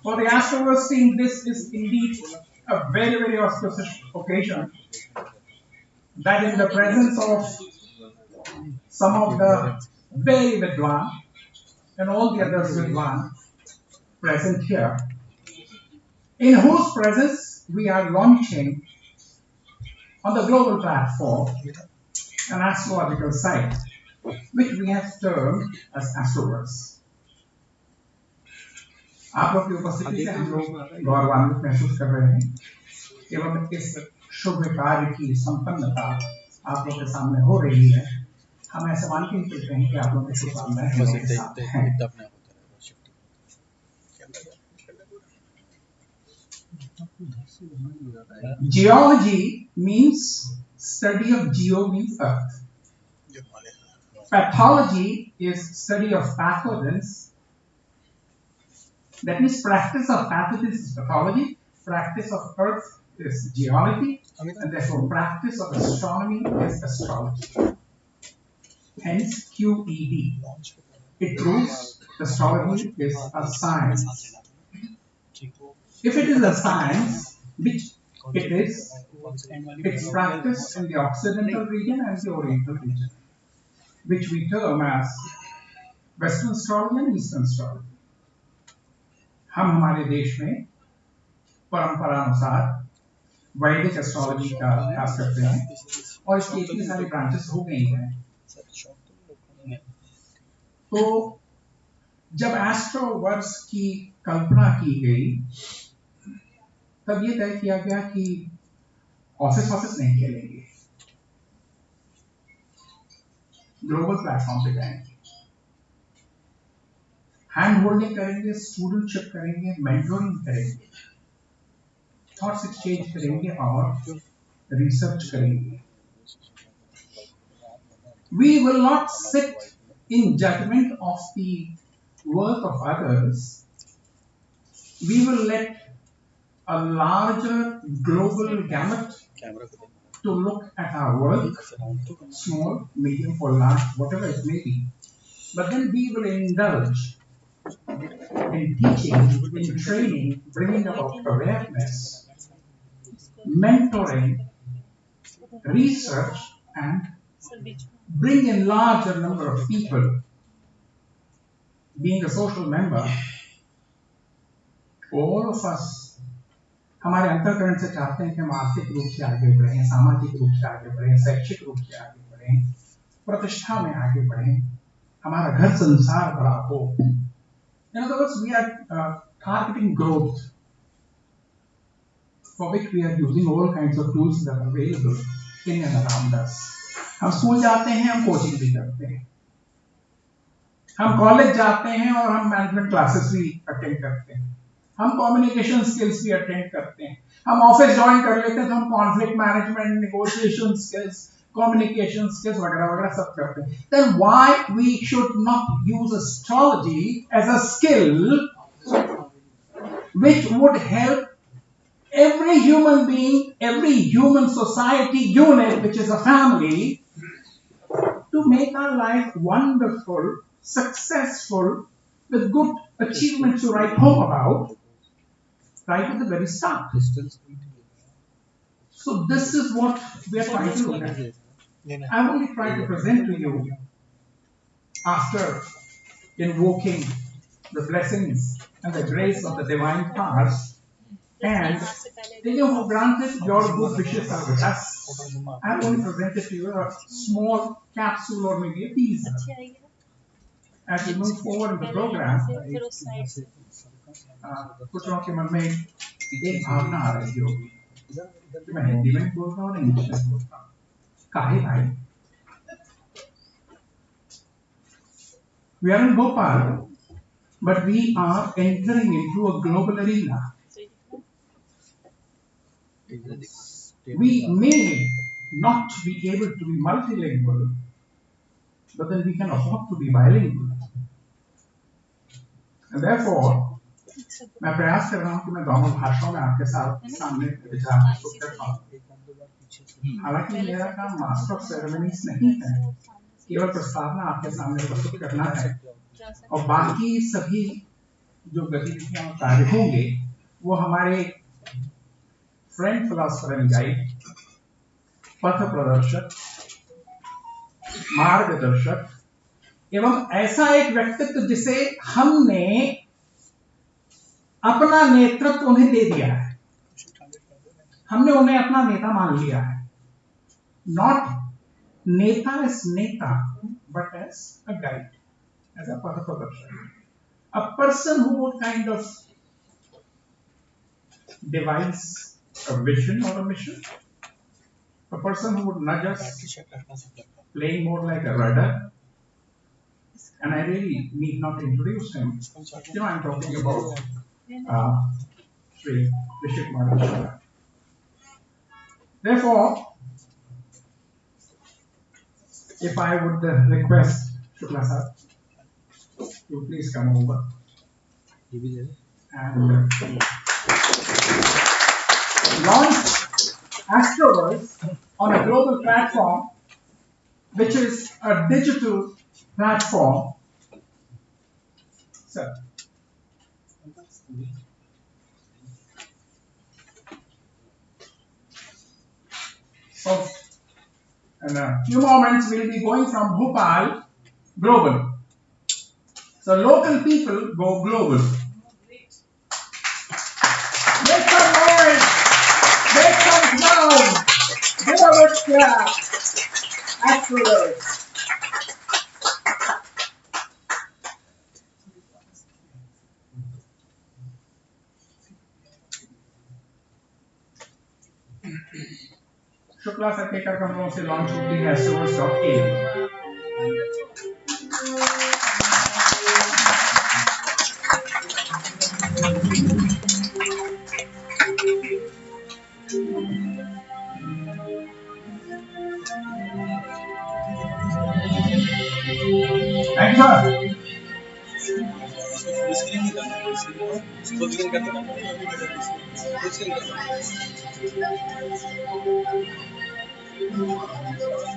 For the Astroverse team, this is indeed a very, very auspicious occasion, that in the presence of some of the very Vidwan and all the others Vidwan present here, in whose presence we are launching on the global platform an astrological site, which we have termed as Astroverse. आप लोग की उपस्थिति से हम लोग गौरवान्वित महसूस कर रहे हैं एवं इस शुभ कार्य की संपन्नता आप लोग के सामने हो रही है। हम ऐसे मान के चलते हैं कि आप लोग के शुभकामनाएं हम लोग के साथ हैं। Geology means study of geo means earth. Pathology is study of pathogens. That means practice of pathogens is pathology, practice of earth is geology, and therefore practice of astronomy is astrology. Hence QED. It proves astrology is a science. If it is a science, which it is, it's practiced in the Occidental region and the Oriental region, which we term as Western astrology and Eastern astrology. हम हमारे देश में परंपरा अनुसार वैदिक astrology का अभ्यास करते हैं और इसकी इतनी सारी ब्रांचेस हो गई हैं। तो जब एस्ट्रोवर्स की कल्पना की गई तब ये तय किया गया कि ऑफिस नहीं खेलेंगे, ग्लोबल प्लेटफॉर्म पे जाएंगे, हैंड होल्डिंग करेंगे, स्टूडेंटशिप करेंगे, मेंटोरिंग करेंगे, थॉट्स एक्सचेंज करेंगे और रिसर्च करेंगे। We will not sit in judgment of the work of others. We will let a larger global gamut to look at our work, small, medium, or large, whatever it may be. But then we will indulge in teaching, in training, bringing about awareness, mentoring, research, and bring in larger number of people. Being a social member, all of us हमारे अंतःकरण से चाहते हैं कि हम आर्थिक रूप से आगे बढ़ें, सामाजिक रूप से आगे बढ़ें, शैक्षिक रूप से आगे बढ़ें, प्रतिष्ठा में आगे बढ़ें, हमारा घर संसार बड़ा हो। In other words, we are targeting growth, for which we are using all kinds of tools that are available in and around us. हम स्कूल जाते हैं, हम कोचिंग भी करते हैं, हम कॉलेज जाते हैं और हम मैनेजमेंट क्लासेस भी अटेंड करते हैं, हम कम्युनिकेशन स्किल्स भी अटेंड करते हैं, हम ऑफिस ज्वाइन कर लेते हैं तो हम conflict management, negotiation skills, communication skills वगैरह वगैरह सब करते हैं। Then why we should not use astrology as a skill which would help every human being, every human society unit, which is a family, to make our life wonderful, successful, with good achievements to write home about, right at the very start. So this is what we are trying to look at. I'm only trying to present to you, after invoking the blessings and the grace of the divine powers, and taking for granted your good wishes are with us, I'm only presented to you a small capsule or maybe a teaser. As we move forward in the program, कुछ लोगों के मन में एक भावना आ रही होगी कि मैं हिंदी में बोल रहा हूँ और इंग्लिश में बोल रहा हूँ, काहे भाई? We are in Bhopal, but we are entering into a global arena. We may not be able to be multilingual, but then we can afford to be bilingual. And therefore, मैं प्रयास कर रहा हूँ कि मैं दोनों भाषाओं में आपके साथ सामने विचार प्रस्तुत कर पाऊँ। हालांकि मेरा काम मास्टर ऑफ सेरेमनीज नहीं है, केवल प्रस्तावना आपके सामने प्रस्तुत करना है और बाकी सभी जो गतिविधियां और कार्य होंगे वो हमारे फ्रेंड, फिलोसफर एंड गाइड, पथ प्रदर्शक, मार्गदर्शक एवं ऐसा एक व्यक्तित्व जिसे हमने अपना नेतृत्व उन्हें दे दिया है, हमने उन्हें अपना नेता मान लिया है. नॉट नेता एज नेता but as a guide, as a पथ प्रदर्शक, a person who would kind of devise a vision or a mission, a person who would nudge us, playing more like a rudder. And I really need not introduce him. You know, I'm talking about Sri Vishik Madhusha. Therefore, if I would request Shukla sir to please come over and launch Astroverse on a global platform, which is a digital platform. Sir. So, in a few moments, we'll be going from Bhopal global. So, local people go global. Make some noise, make some sound, give a big clap. Astroverse. Shukla sir के कार्यक्रमों से launch होती है Astroverse.in. Thank you, sir.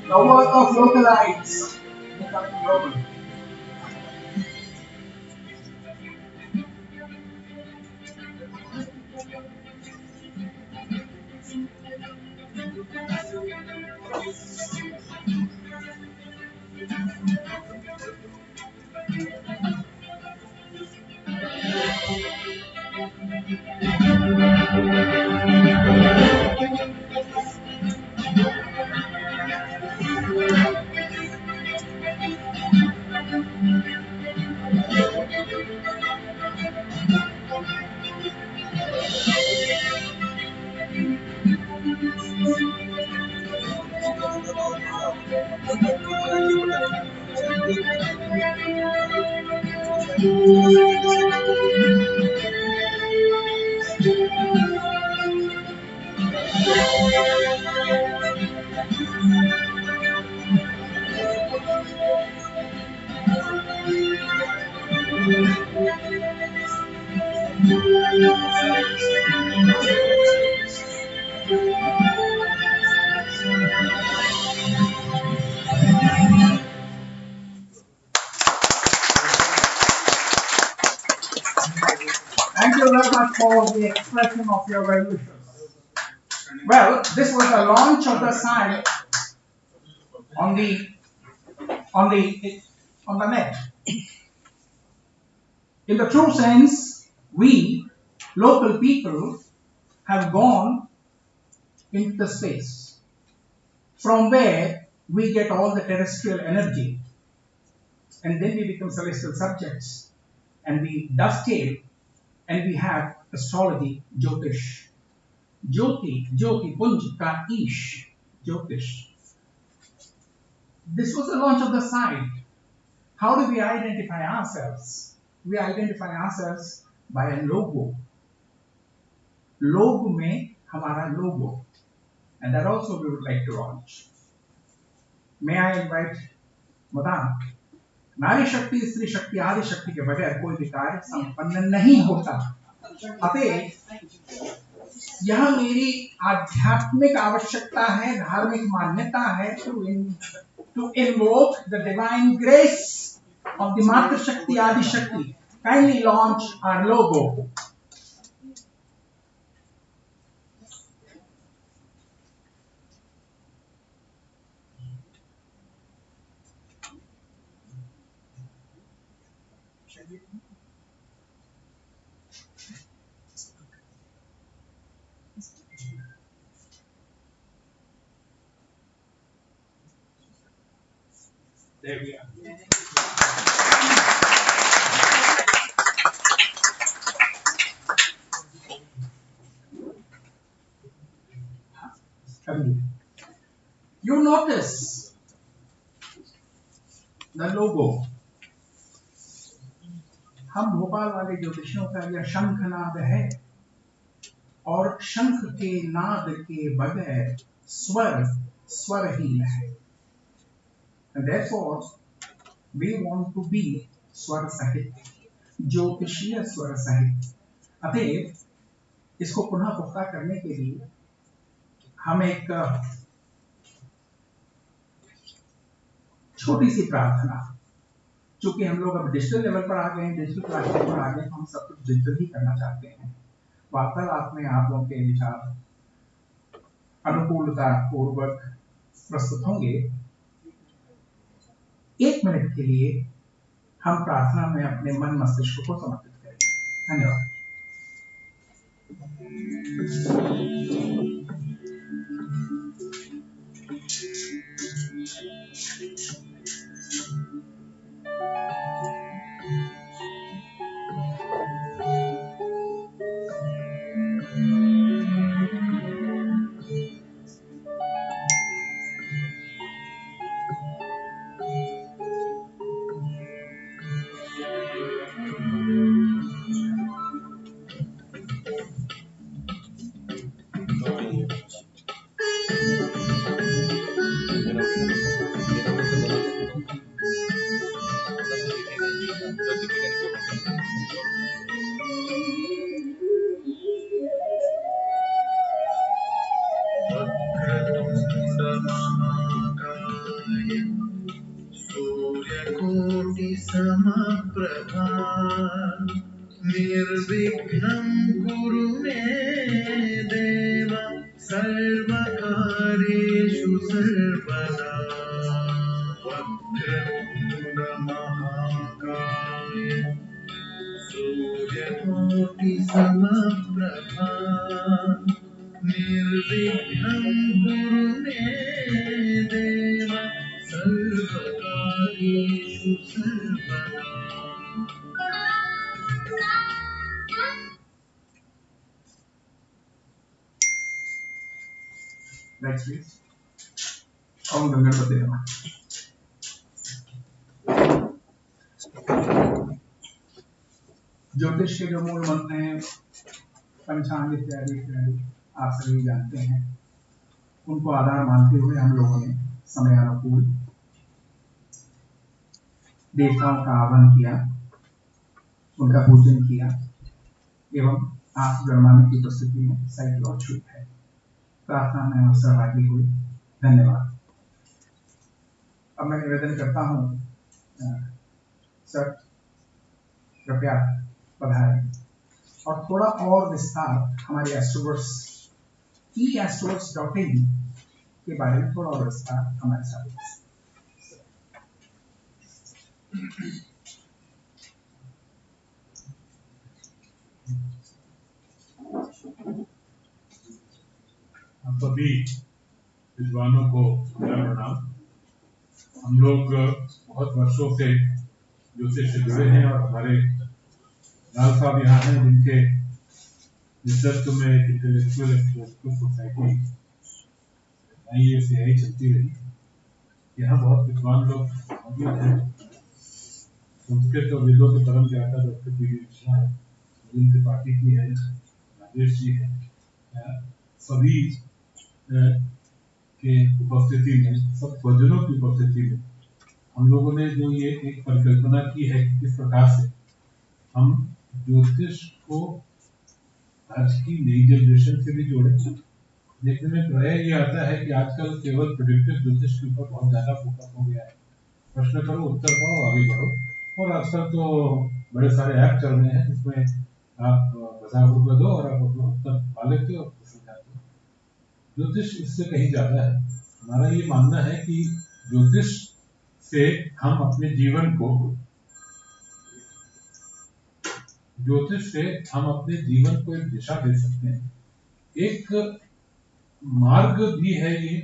The work of localites becoming global. Thank you very much for the expression of your well wishes. Well, this was the launch of the site on the net. In the true sense, we local people have gone into the space from where we get all the terrestrial energy, and then we become celestial subjects, and we dovetail, and we have astrology, Jyotish. Jyoti, Punj ka Ish, Jyotish. This was the launch of the site. How do we identify ourselves? We identify ourselves by a logo. Logo में हमारा logo, and that also we would like to launch. May I invite Madam? नारी शक्ति, स्त्री शक्ति, आदि शक्ति के बगैर कोई भी कार्य संपन्न नहीं होता. अतः यह मेरी आध्यात्मिक आवश्यकता है, धार्मिक मान्यता है to invoke the divine grace of the मातृ शक्ति, आदि शक्ति, kindly launch our logo. There we are. You notice the logo. हम भोपाल वाले ज्योतिषियों का यह शंखनाद है, और शंख के नाद के बगैर स्वर स्वरहीन है. And therefore we want to be स्वर सहित, ज्योतिषीय स्वर सहित. अतएव इसको पुनः पुख्ता करने के लिए हम एक छोटी सी प्रार्थना, चूंकि हम लोग अब डिजिटल लेवल पर आ गए हैं, डिजिटल प्लेटफॉर्म पर आ गए, हम सब कुछ डिजिटल ही करना चाहते हैं. वार्तालाप में आप लोगों के विचार अनुकूलता पूर्वक प्रस्तुत होंगे. 1 मिनट के लिए हम प्रार्थना में अपने मन मस्तिष्क को समर्पित करेंगे. धन्यवाद. समप्रभा निर्विघ्नं कुरु मे देव सर्वकार्येषु सर्वदा. वक्रतुण्ड महाकाय सूर्यकोटि समप्रभा निर्विघ्नं कुरु मे देव सर्वकार्येषु सर्वदा. Next please. ओम गणपति नमः. ज्योतिष के जो मूल मंत्र हैं, पंचांग इत्यादि इत्यादि आप सभी जानते हैं. उनको आधार मानते हुए हम लोगों ने समयानुकूल देवताओं का आह्वान किया, उनका पूजन किया, एवं आप गणमान्य की उपस्थिति में साइड लॉन्च हुई है. प्रार्थना में हम सहभागी हुए. धन्यवाद. अब मैं निवेदन करता हूँ, सर कृपया पधारें और थोड़ा और विस्तार हमारे एस्ट्रोवर्स eAstroworks.in के बारे में थोड़ा और विस्तार हमारे साथ. सभी विद्वानों को मेरा प्रणाम. हम लोग बहुत वर्षों से ज्योतिष से जुड़े हैं और हमारे लाल साहब यहाँ हैं, जिनके नेतृत्व में इंटेलेक्चुअल सोसाइटी IAS यही चलती रही. यहाँ बहुत विद्वान लोग मौजूद हैं. संस्कृत और वेदों के परम ज्ञाता डॉक्टर पी मिश्रा है, अरविंद त्रिपाठी जी है, राजेश जी है. सभी के उपस्थिति में, सब स्वजनों की उपस्थिति में हम लोगों ने जो ये एक परिकल्पना की है कि किस प्रकार से हम ज्योतिष को आज की नई जनरेशन से भी जोड़े. देखने में प्राय ये आता है कि आजकल केवल प्रेडिक्टिव ज्योतिष के ऊपर बहुत ज्यादा फोकस हो गया है. प्रश्न करो, उत्तर पाओ, आगे बढ़ो. और आजकल तो बड़े सारे ऐप चल रहे हैं जिसमें आप 50 रुपये दो और आप अपना उत्तर पा लेते हो और खुश हो जाते हो। ज्योतिष इससे कहीं ज्यादा है। हमारा ये मानना है कि ज्योतिष से हम अपने जीवन को एक दिशा दे सकते हैं, एक मार्ग भी है, ये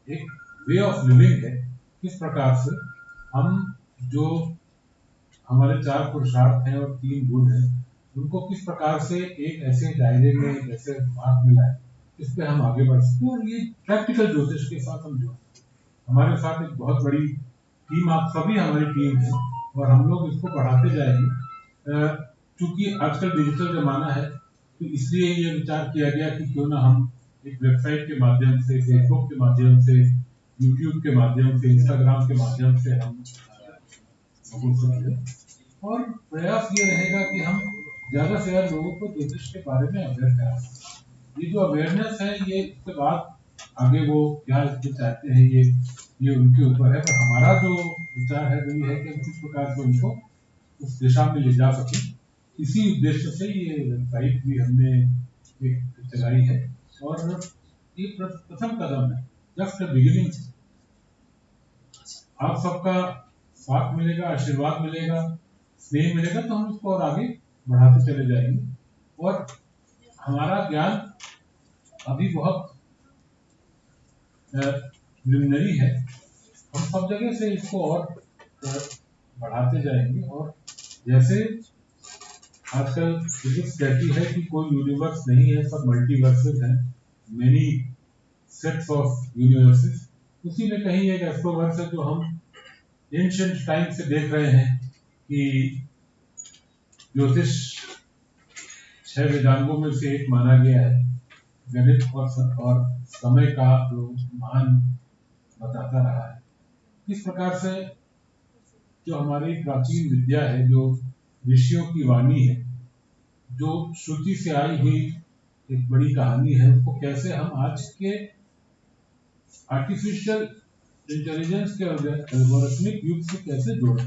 एक वे ऑफ लिविंग है। किस प्रकार से हम जो हमारे 4 पुरुषार्थ हैं और 3 गुण हैं उनको किस प्रकार से एक ऐसे दायरे में, एक ऐसे मार्ग मिला है, इस पे हम आगे बढ़ सकते हैं। और ये प्रैक्टिकल ज्योतिष के साथ हम जुड़े, हमारे साथ एक बहुत बड़ी टीम, आप सभी हमारी टीम है और हम लोग इसको बढ़ाते जाएंगे। क्योंकि आजकल डिजिटल जमाना है तो इसलिए ये विचार किया गया कि क्यों ना हम एक वेबसाइट के माध्यम से, फेसबुक के माध्यम से, यूट्यूब के माध्यम से, इंस्टाग्राम के माध्यम से हम लोगों से जुड़े। और प्रयास ये रहेगा कि हम ज्यादा से ज्यादा लोगों को ज्योतिष के बारे में अवेयर कराएं। ये जो अवेयरनेस है, ये इसके बाद आगे वो क्या इसको चाहते हैं ये उनके ऊपर है, पर हमारा जो विचार है वो ये है कि हम किस प्रकार से उनको उस दिशा में ले जा सके। इसी उद्देश्य से ये वेबसाइट भी हमने एक चलाई है और ये प्रथम कदम है, जस्ट बिगिनिंग। आप सबका साथ मिलेगा, आशीर्वाद मिलेगा, स्नेह मिलेगा तो हम इसको और आगे बढ़ाते चले जाएंगे। और हमारा ज्ञान अभी बहुत प्रिलिमिनरी है, हम सब जगह से इसको और बढ़ाते जाएंगे। और जैसे आजकल फिजिक्स कहती है कि कोई यूनिवर्स नहीं है, सब मल्टीवर्सेस हैं, मेनी सेट्स ऑफ यूनिवर्सेस, उसी में कहीं एक एस्ट्रोवर्स है जो हम एंशिएंट टाइम से देख रहे हैं कि ज्योतिष 6 वेदांगों में से एक माना गया है। गणित और समय का जो महान बताता रहा है। इस प्रकार से जो हमारी प्राचीन विद्या है, जो ऋषियों की वाणी है, जो श्रुति से आई हुई एक बड़ी कहानी है, उसको कैसे हम आज के आर्टिफिशियल इंटेलिजेंस के एल्गोरिथमिक युग से कैसे जोड़ें,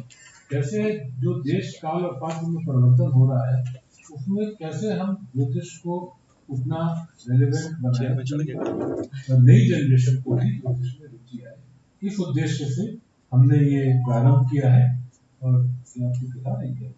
कैसे जो देश काल और पात्र में परिवर्तन हो रहा है उसमें कैसे हम ज्योतिष को उतना रेलेवेंट बनाएं, नई जनरेशन को भी ज्योतिष में रुचि आए। इस उद्देश्य से हमने ये प्रारंभ किया है और आपको दिखा रही है।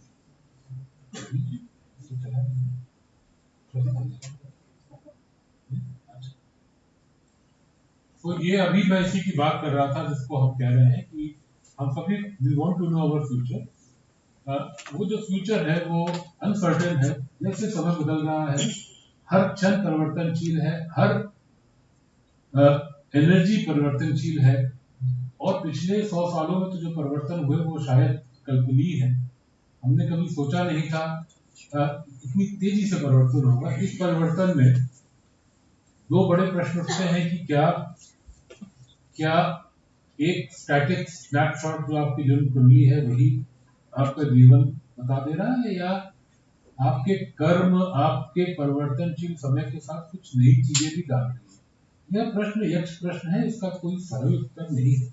तो ये अभी मैं इसी की बात कर रहा था जिसको हम कह रहे हैं कि हम सभी we want to know our future. वो जो फ्यूचर है वो अनसर्टेन है, जैसे समय बदल रहा है, हर क्षण परिवर्तनशील है, हर एनर्जी परिवर्तनशील है। और पिछले 100 सालों में तो जो परिवर्तन हुए वो शायद कल्पनीय है, हमने कभी सोचा नहीं था इतनी तेजी से परिवर्तन होगा। इस परिवर्तन में 2 बड़े प्रश्न उठते हैं कि क्या एक स्टैटिक स्नैपशॉट जो आपकी जन्म कुंडली है वही आपका जीवन बता दे रहा है, या आपके कर्म आपके परिवर्तनशील समय के साथ कुछ नई चीजें भी डाल रही है। यह प्रश्न यक्ष प्रश्न है, इसका कोई सरल उत्तर नहीं है।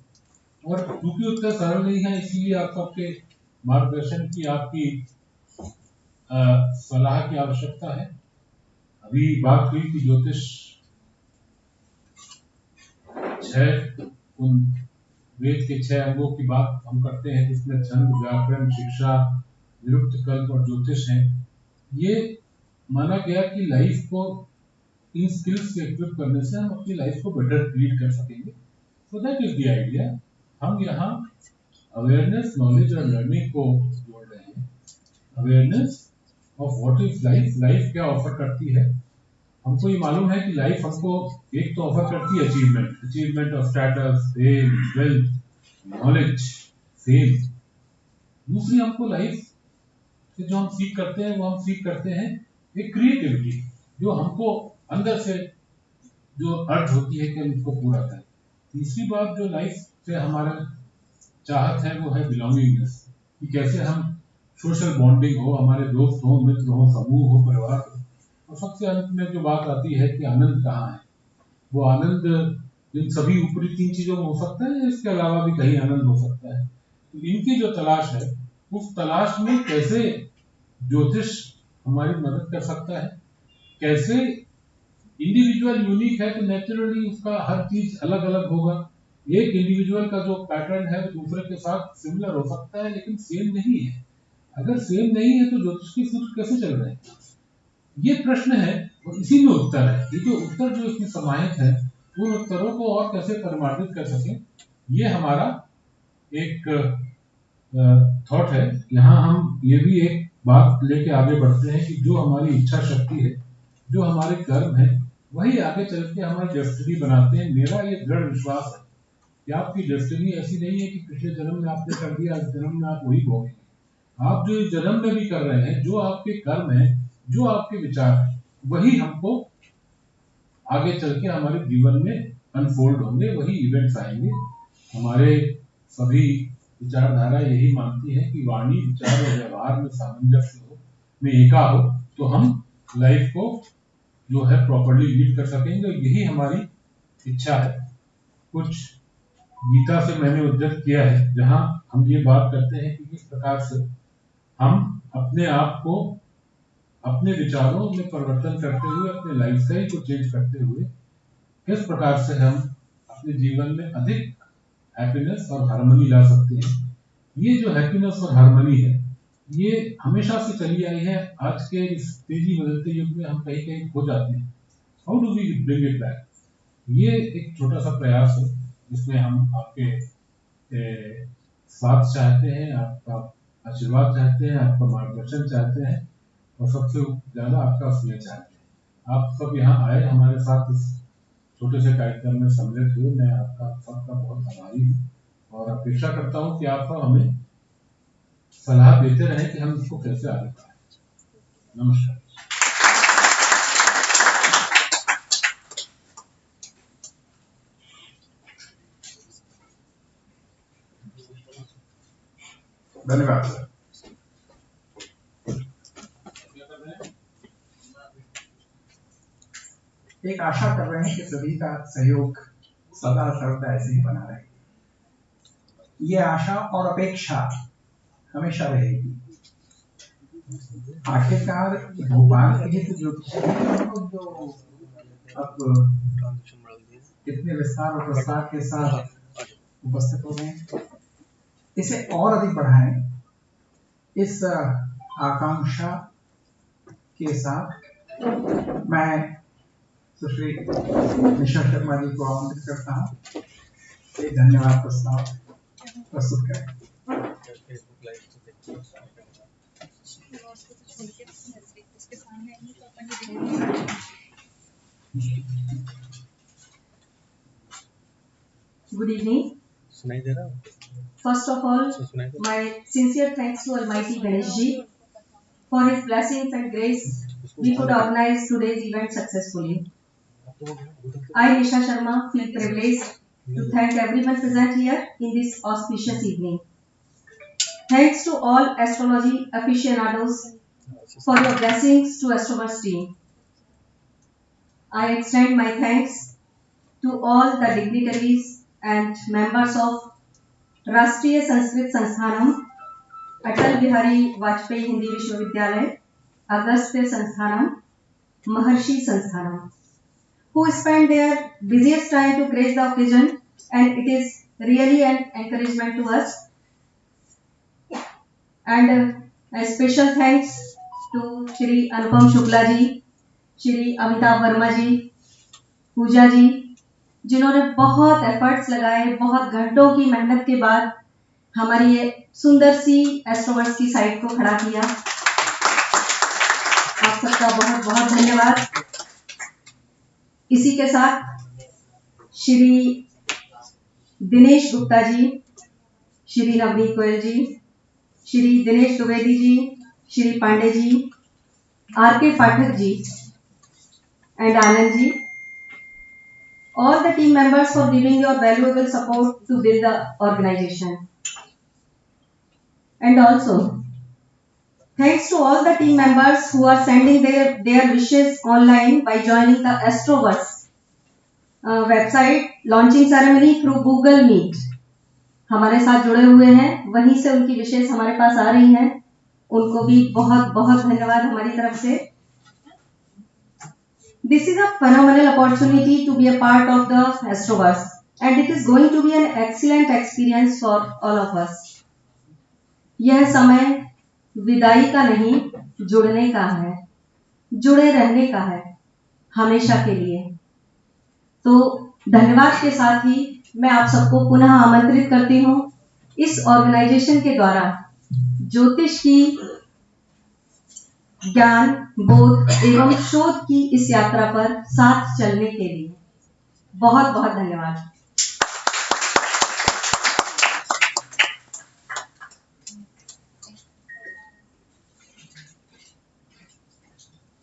और क्योंकि उत्तर सरल नहीं है इसीलिए आप सबके मार्गदर्शन की, आपकी सलाह की आवश्यकता है। अभी बात हुई कि ज्योतिष 6 उन वेद के 6 अंगों की बात हम करते हैं जिसमें छंद, व्याकरण, शिक्षा, निरुक्त, कल्प और ज्योतिष हैं। ये माना गया कि लाइफ को इन स्किल्स से इक्विप करने से हम अपनी लाइफ को बेटर लीड कर सकेंगे। So that is the idea. हम यहाँ अवेयरनेस, नॉलेज और लर्निंग को जोड़ रहे हैं। Awareness of what is life, life क्या ऑफर करती है। हमको ये मालूम है कि लाइफ हमको एक तो ऑफर करती है achievement of status, fame, wealth, knowledge, fame. दूसरी हमको लाइफ से जो हम सीख करते हैं वो हम सीख करते हैं एक क्रिएटिविटी, जो हमको अंदर से जो अर्थ होती है कि हम इसको पूरा करें। तीसरी बात जो लाइफ से हमारा चाहत है वो है बिलोंगिंगनेस, कि कैसे हम सोशल बॉन्डिंग हो, हमारे दोस्त हो, मित्र हो, समूह हो, परिवार हो। और सबसे अंत में जो बात आती है कि आनंद कहाँ है, वो आनंद इन सभी ऊपरी 3 चीजों में हो सकता है या इसके अलावा भी कहीं आनंद हो सकता है। तो इनकी जो तलाश है उस तलाश में कैसे ज्योतिष हमारी मदद कर सकता है, कैसे इंडिविजुअल यूनिक है तो नेचुरली उसका हर चीज अलग अलग होगा। एक इंडिविजुअल का जो पैटर्न है वो दूसरे के साथ सिमिलर हो सकता है लेकिन सेम नहीं है। अगर सेम नहीं है तो ज्योतिष के सूत्र कैसे चल रहे हैं, ये प्रश्न है और इसी में उत्तर है। ये जो उत्तर जो इसमें समाहित है उन उत्तरों को और कैसे परिमार्जित कर सके, ये हमारा एक थॉट है। यहाँ हम ये भी एक बात लेके आगे बढ़ते हैं कि जो हमारी इच्छा शक्ति है, जो हमारे कर्म है, वही आगे चल के हमारी डेस्टिनी बनाते हैं। मेरा ये दृढ़ विश्वास है कि आपकी डेस्टिनी ऐसी नहीं है कि पिछले जन्म में आपने कर दिया, इस जन्म में आप वही भोगेंगे। आप जो इस जन्म में भी कर रहे हैं, जो आपके कर्म है, जो आपके विचार है, वही हमको आगे चल के हमारे जीवन में अनफोल्ड होंगे, वही इवेंट्स आएंगे। हमारे सभी विचारधारा यही मानती है कि वाणी, विचार और व्यवहार में सामंजस्य हो, में एका हो, तो हम लाइफ को जो है प्रॉपर्ली लीड कर सकेंगे। यही हमारी इच्छा है। कुछ गीता से मैंने उद्धृत किया है जहां हम ये बात करते हैं कि किस प्रकार से हम अपने आप को अपने विचारों में परिवर्तन करते हुए, अपने लाइफस्टाइल को चेंज करते हुए, किस प्रकार से हम अपने जीवन में अधिक हैप्पीनेस और हार्मनी ला सकते हैं। ये जो हैप्पीनेस और हार्मनी है, ये हमेशा से चली आई है। आज के इस तेजी बदलते युग में हम कहीं कहीं खो जाते हैं। How do we bring it back? ये एक छोटा सा प्रयास है जिसमें हम आपके साथ चाहते हैं, आपका आशीर्वाद चाहते हैं, आपका मार्गदर्शन चाहते हैं और सबसे ज्यादा आपका स्नेह चाहते हैं। आप सब यहाँ आए हमारे साथ इस छोटे से कार्यक्रम में सम्मिलित हुए। मैं आपका सबका बहुत आभारी हूँ और अपेक्षा करता हूँ कि आप सब हमें सलाह देते रहें कि हम इसको कैसे आगे बढ़ाएं। नमस्कार। धन्यवाद सर। एक आशा कर रहे हैं कि सभी का सहयोग सदा सर्वदा ऐसे ही बना रहे। ये आशा और अपेक्षा हमेशा रहेगी। आखिरकार भोपाल के हित ज्योतिष जो अब कितने विस्तार और प्रस्ताव के साथ उपस्थित हो गए, इसे और अधिक बढ़ाएं, इस आकांक्षा के साथ मैं सुश्री निशा शर्मा जी को आमंत्रित करता हूँ। एक धन्यवाद प्रस्ताव प्रस्तुत करें। Good evening. First of all, my sincere thanks to Almighty Ganesh Ji for his blessings and grace. We could organize today's event successfully. I, Nisha Sharma, feel privileged to thank everyone present here in this auspicious evening. Thanks to all astrology aficionados for your blessings to Astroverse team. I extend my thanks to all the dignitaries and members of राष्ट्रीय संस्कृत संस्थानम, अटल बिहारी वाजपेयी हिंदी विश्वविद्यालय, अगस्त्य संस्थानम, महर्षि Sansthanam, who spent their busiest time to grace the occasion, and it is really an encouragement to us. And a special thanks to Shri Anupam Shukla ji, Shri Amitabh Verma ji, पूजा जी, जिन्होंने बहुत efforts लगाए, बहुत घंटों की मेहनत के बाद हमारी ये सुंदर सी एस्ट्रोवर्स की साइट को खड़ा किया। आप सबका बहुत बहुत धन्यवाद। इसी के साथ Shri Dinesh Gupta ji, Shri Navneet Goyal ji, Shri Dinesh Dwivedi ji, Shri Pandey ji, R K. Pathak ji and Anand ji, all the team members for giving your valuable support to build the organization. And also, thanks to all the team members who are sending their wishes online by joining the Astroverse website launching ceremony through Google Meet. हमारे साथ जुड़े हुए हैं, वहीं से उनकी विशेष हमारे पास आ रही हैं, उनको भी बहुत बहुत धन्यवाद हमारी तरफ से। This is a phenomenal opportunity to be a part of the Astroverse and it is going to be an excellent experience for all of us. यह समय विदाई का नहीं, जुड़ने का है, जुड़े रहने का है, हमेशा के लिए। तो धन्यवाद के साथ ही मैं आप सबको पुनः आमंत्रित करती हूँ इस ऑर्गेनाइजेशन के द्वारा ज्योतिष की ज्ञान, बोध एवं शोध की इस यात्रा पर साथ चलने के लिए। बहुत बहुत धन्यवाद।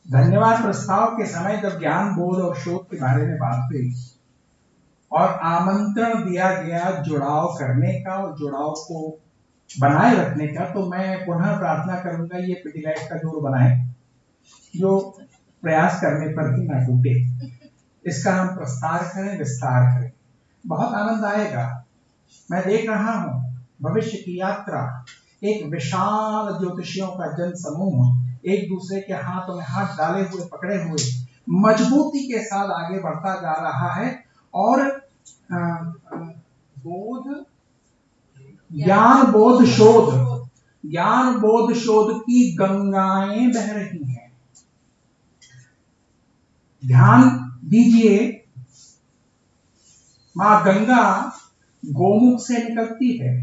धन्यवाद प्रस्ताव के समय जब ज्ञान, बोध और शोध के बारे में बात हुई और आमंत्रण दिया गया जुड़ाव करने का और जुड़ाव को बनाए रखने का, तो मैं पुनः प्रार्थना करूंगा ये पिटिलाइट का जोड़ बनाए, जो प्रयास करने पर भी ना टूटे। इसका हम प्रस्तार करें, विस्तार करें, बहुत आनंद आएगा। मैं देख रहा हूं भविष्य की यात्रा, एक विशाल ज्योतिषियों का जन समूह एक दूसरे के हाथों में हाथ डाले हुए, पकड़े हुए मजबूती के साथ आगे बढ़ता जा रहा है और ज्ञान बोध शोध की गंगाएं बह रही हैं। ध्यान दीजिए, मां गंगा गोमुख से निकलती है,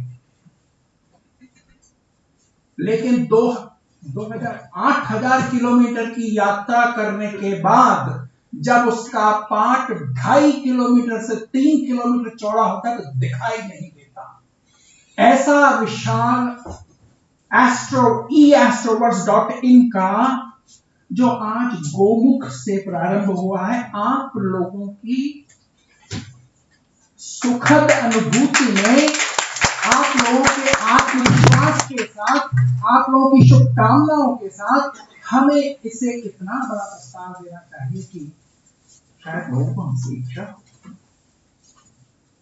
लेकिन 8,000 किलोमीटर की यात्रा करने के बाद जब उसका पाट 2.5 किलोमीटर से 3 किलोमीटर चौड़ा होता है तो दिखाई नहीं देता। ऐसा विशाल eastroverse.in का जो आज गोमुख से प्रारंभ हुआ है, आप लोगों की सुखद अनुभूति में, आप लोगों के आत्मविश्वास के साथ, आप लोगों की शुभकामनाओं के साथ हमें इसे कितना बड़ा प्रस्ताव देना चाहिए कि शायद लोगों को हमसे इच्छा।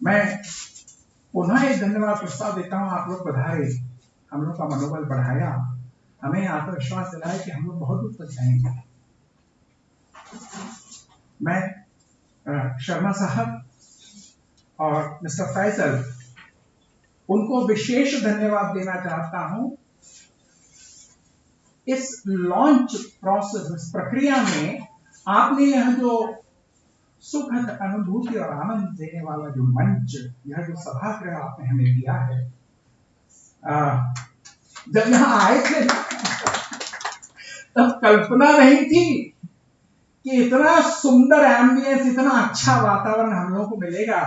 मैं पुनः एक धन्यवाद प्रस्ताव देता हूं। आप लोग पधारे, हम लोग का मनोबल बढ़ाया, हमें आत्मविश्वास दिलाया कि हम लोग बहुत दूर तक जाएंगे। मैं शर्मा साहब और मिस्टर फैसल, उनको विशेष धन्यवाद देना चाहता हूं। इस लॉन्च प्रोसेस, इस प्रक्रिया में आपने यह जो सुखद अनुभूति और आनंद देने वाला जो मंच, यह जो सभागृह आपने हमें दिया है, जब यहां आए थे तब कल्पना नहीं थी कि इतना सुंदर एम्बियंस, इतना अच्छा वातावरण हम लोगों को मिलेगा।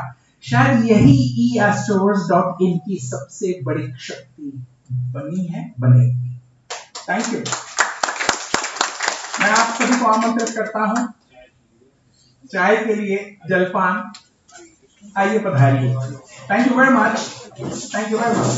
शायद यही eastroverse.in की सबसे बड़ी शक्ति बनी है, बनेगी। Thank you. मैं आप सभी को आमंत्रित करता हूं चाय के लिए, जलपान, आइए पधारिए। Thank you very much, thank you very much.